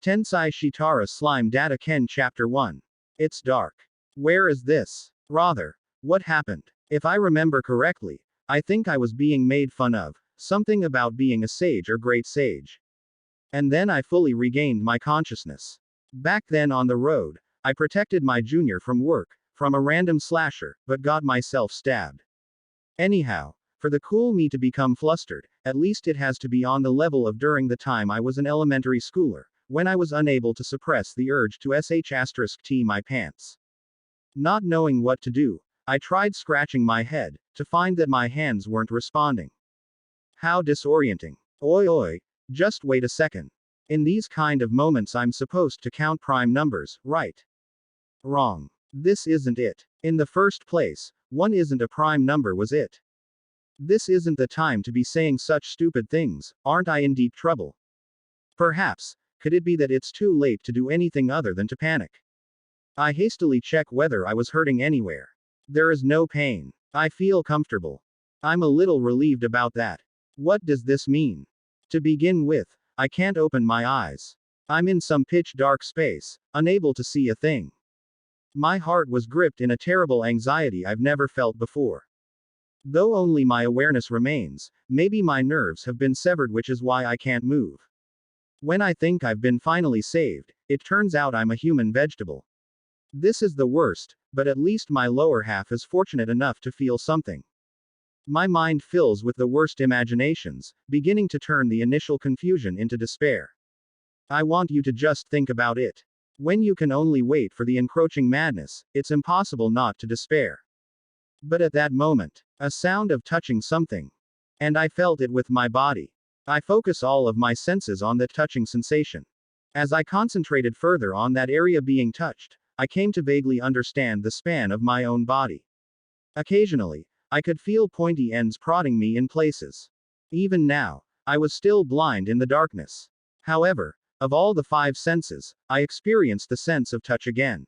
Tensai Shitara Slime Datta Ken Chapter 1. It's dark. Where is this? Rather, what happened? If I remember correctly, I think I was being made fun of, something about being a sage or great sage. And then I fully regained my consciousness. Back then on the road, I protected my junior from work, from a random slasher, but got myself stabbed. Anyhow, for the cool me to become flustered, at least it has to be on the level of during the time I was an elementary schooler, when I was unable to suppress the urge to sh*t my pants. Not knowing what to do, I tried scratching my head, to find that my hands weren't responding. How disorienting. Oi oi, just wait a second. In these kind of moments I'm supposed to count prime numbers, right? Wrong. This isn't it. In the first place, 1 isn't a prime number, was it? This isn't the time to be saying such stupid things, aren't I in deep trouble? Perhaps, could it be that it's too late to do anything other than to panic? I hastily check whether I was hurting anywhere. There is no pain. I feel comfortable. I'm a little relieved about that. What does this mean? To begin with, I can't open my eyes. I'm in some pitch dark space, unable to see a thing. My heart was gripped in a terrible anxiety I've never felt before. Though only my awareness remains, maybe my nerves have been severed, which is why I can't move. When I think I've been finally saved, it turns out I'm a human vegetable. This is the worst, but at least my lower half is fortunate enough to feel something. My mind fills with the worst imaginations, beginning to turn the initial confusion into despair. I want you to just think about it. When you can only wait for the encroaching madness, it's impossible not to despair. But at that moment, a sound of touching something. And I felt it with my body. I focus all of my senses on that touching sensation. As I concentrated further on that area being touched, I came to vaguely understand the span of my own body. Occasionally, I could feel pointy ends prodding me in places. Even now, I was still blind in the darkness. However, of all the 5 senses, I experienced the sense of touch again.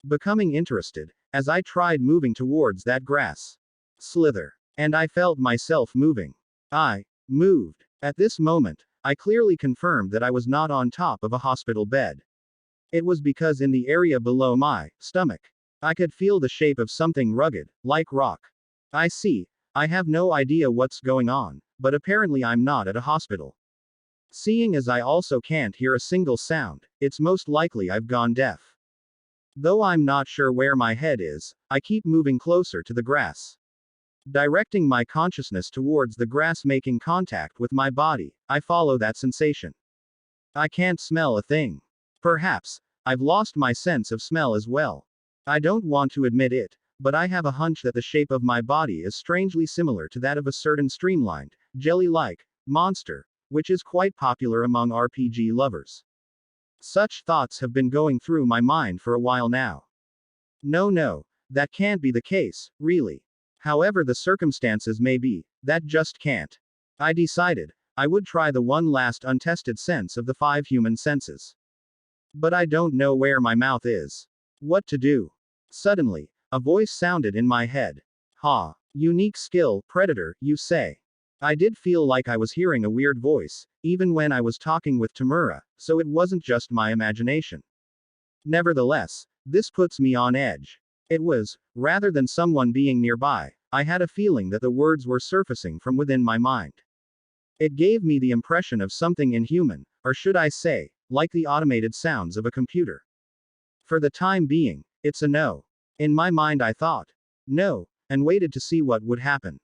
Becoming interested, as I tried moving towards that grass. Slither. And I felt myself moving. I moved. At this moment, I clearly confirmed that I was not on top of a hospital bed. It was because in the area below my stomach, I could feel the shape of something rugged, like rock. I see. I have no idea what's going on, but apparently I'm not at a hospital. Seeing as I also can't hear a single sound, it's most likely I've gone deaf. Though I'm not sure where my head is, I keep moving closer to the grass. Directing my consciousness towards the grass making contact with my body, I follow that sensation. I can't smell a thing. Perhaps, I've lost my sense of smell as well. I don't want to admit it, but I have a hunch that the shape of my body is strangely similar to that of a certain streamlined, jelly-like, monster, which is quite popular among RPG lovers. Such thoughts have been going through my mind for a while now. No, that can't be the case, really. However the circumstances may be, that just can't. I decided, I would try the one last untested sense of the 5 human senses. But I don't know where my mouth is. What to do? Suddenly, a voice sounded in my head. Ha! Unique skill, predator, you say. I did feel like I was hearing a weird voice, even when I was talking with Tamura, so it wasn't just my imagination. Nevertheless, this puts me on edge. It was, rather than someone being nearby, I had a feeling that the words were surfacing from within my mind. It gave me the impression of something inhuman, or should I say, like the automated sounds of a computer. For the time being, it's a no. In my mind I thought, no, and waited to see what would happen.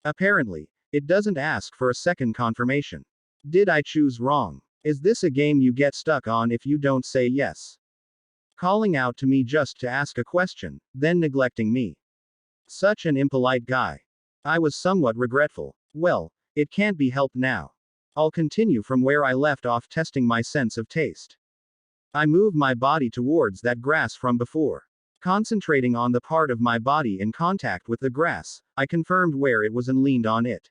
Apparently, it doesn't ask for a second confirmation. Did I choose wrong? Is this a game you get stuck on if you don't say yes? Calling out to me just to ask a question, then neglecting me. Such an impolite guy. I was somewhat regretful. Well, it can't be helped now. I'll continue from where I left off, testing my sense of taste. I move my body towards that grass from before. Concentrating on the part of my body in contact with the grass, I confirmed where it was and leaned on it.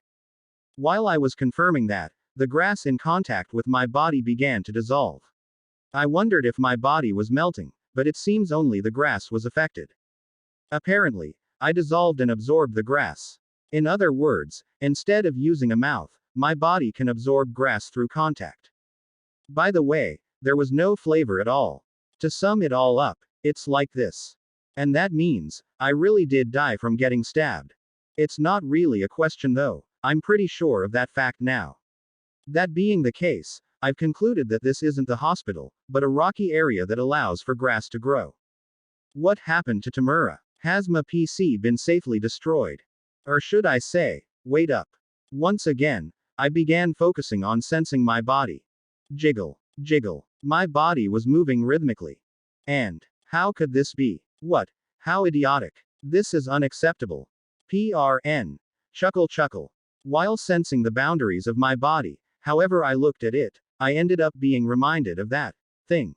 While I was confirming that, the grass in contact with my body began to dissolve. I wondered if my body was melting, but it seems only the grass was affected. Apparently, I dissolved and absorbed the grass. In other words, instead of using a mouth, my body can absorb grass through contact. By the way, there was no flavor at all. To sum it all up, it's like this. And that means, I really did die from getting stabbed. It's not really a question though, I'm pretty sure of that fact now. That being the case, I've concluded that this isn't the hospital, but a rocky area that allows for grass to grow. What happened to Tamura? Has my PC been safely destroyed? Or should I say, wait up. Once again, I began focusing on sensing my body. Jiggle, jiggle. My body was moving rhythmically. And, how could this be? What? How idiotic. This is unacceptable. PRN. Chuckle chuckle. While sensing the boundaries of my body, however I looked at it, I ended up being reminded of that thing.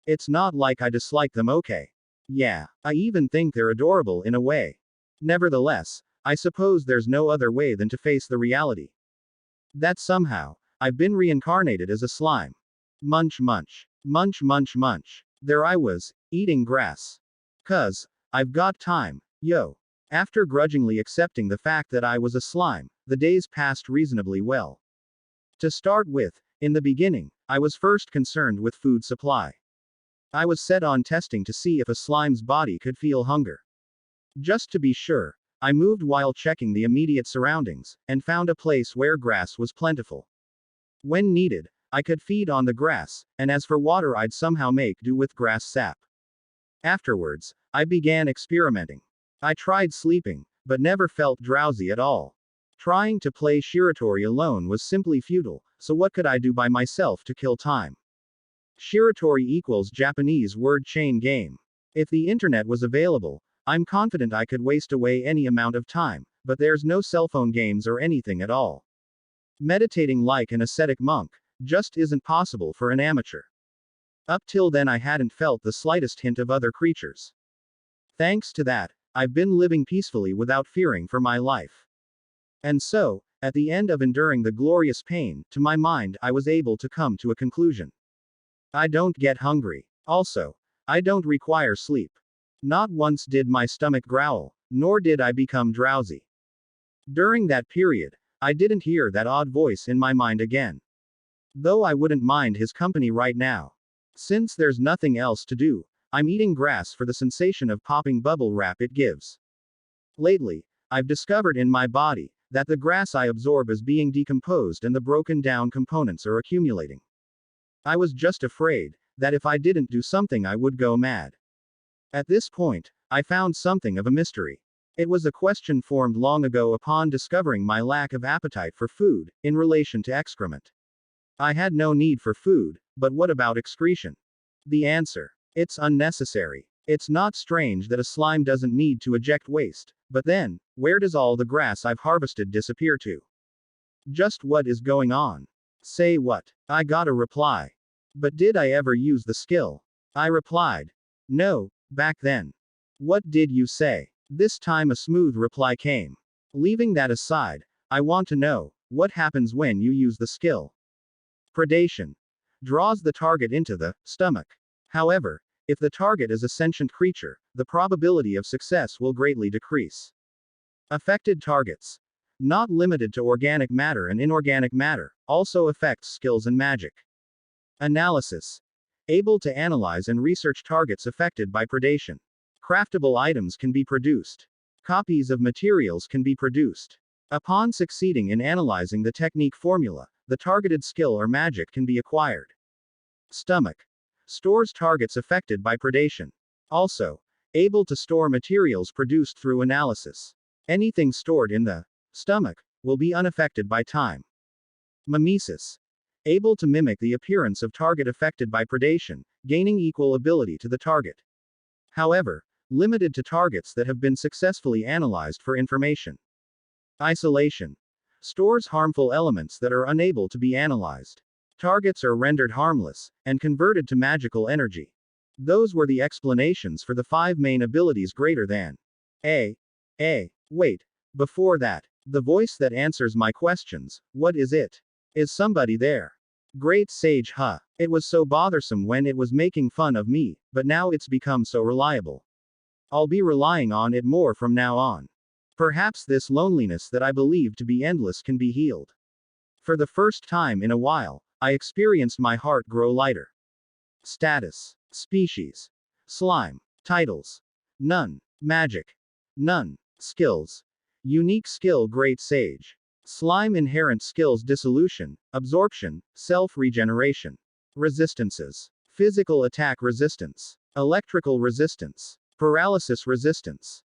It's not like I dislike them, okay? Yeah, I even think they're adorable in a way. Nevertheless, I suppose there's no other way than to face the reality that somehow, I've been reincarnated as a slime. Munch munch. Munch munch munch. There I was, eating grass. 'Cause, I've got time, yo. After grudgingly accepting the fact that I was a slime, the days passed reasonably well. To start with, in the beginning, I was first concerned with food supply. I was set on testing to see if a slime's body could feel hunger. Just to be sure, I moved while checking the immediate surroundings, and found a place where grass was plentiful. When needed, I could feed on the grass, and as for water, I'd somehow make do with grass sap. Afterwards, I began experimenting. I tried sleeping, but never felt drowsy at all. Trying to play Shiratori alone was simply futile, so what could I do by myself to kill time? Shiratori equals Japanese word chain game. If the internet was available, I'm confident I could waste away any amount of time, but there's no cell phone games or anything at all. Meditating like an ascetic monk just isn't possible for an amateur. Up till then, I hadn't felt the slightest hint of other creatures. Thanks to that, I've been living peacefully without fearing for my life. And so, at the end of enduring the glorious pain, to my mind, I was able to come to a conclusion. I don't get hungry. Also, I don't require sleep. Not once did my stomach growl, nor did I become drowsy. During that period, I didn't hear that odd voice in my mind again. Though I wouldn't mind his company right now. Since there's nothing else to do, I'm eating grass for the sensation of popping bubble wrap it gives. Lately, I've discovered in my body that the grass I absorb is being decomposed and the broken down components are accumulating. I was just afraid that if I didn't do something I would go mad. At this point, I found something of a mystery. It was a question formed long ago upon discovering my lack of appetite for food, in relation to excrement. I had no need for food, but what about excretion? The answer: it's unnecessary. It's not strange that a slime doesn't need to eject waste, but then, where does all the grass I've harvested disappear to? Just what is going on? Say what? I got a reply. But did I ever use the skill? I replied. No, back then. What did you say? This time a smooth reply came. Leaving that aside, I want to know, what happens when you use the skill? Predation. Draws the target into the stomach. However, if the target is a sentient creature, the probability of success will greatly decrease. Affected targets. Not limited to organic matter and inorganic matter, also affects skills and magic. Analysis. Able to analyze and research targets affected by predation. Craftable items can be produced. Copies of materials can be produced. Upon succeeding in analyzing the technique formula, the targeted skill or magic can be acquired. Stomach. Stores targets affected by predation. Also, able to store materials produced through analysis. Anything stored in the stomach will be unaffected by time. Mimesis. Able to mimic the appearance of target affected by predation, gaining equal ability to the target. However, limited to targets that have been successfully analyzed for information. Isolation. Stores harmful elements that are unable to be analyzed. Targets are rendered harmless, and converted to magical energy. Those were the explanations for the 5 main abilities greater than. Wait. Before that, the voice that answers my questions, what is it? Is somebody there? Great sage, huh? It was so bothersome when it was making fun of me, but now it's become so reliable. I'll be relying on it more from now on. Perhaps this loneliness that I believe to be endless can be healed. For the first time in a while, I experienced my heart grow lighter. Status. Species. Slime. Titles. None. Magic. None. Skills. Unique skill Great Sage. Slime inherent skills Dissolution, Absorption, Self-regeneration. Resistances. Physical attack resistance. Electrical resistance. Paralysis resistance.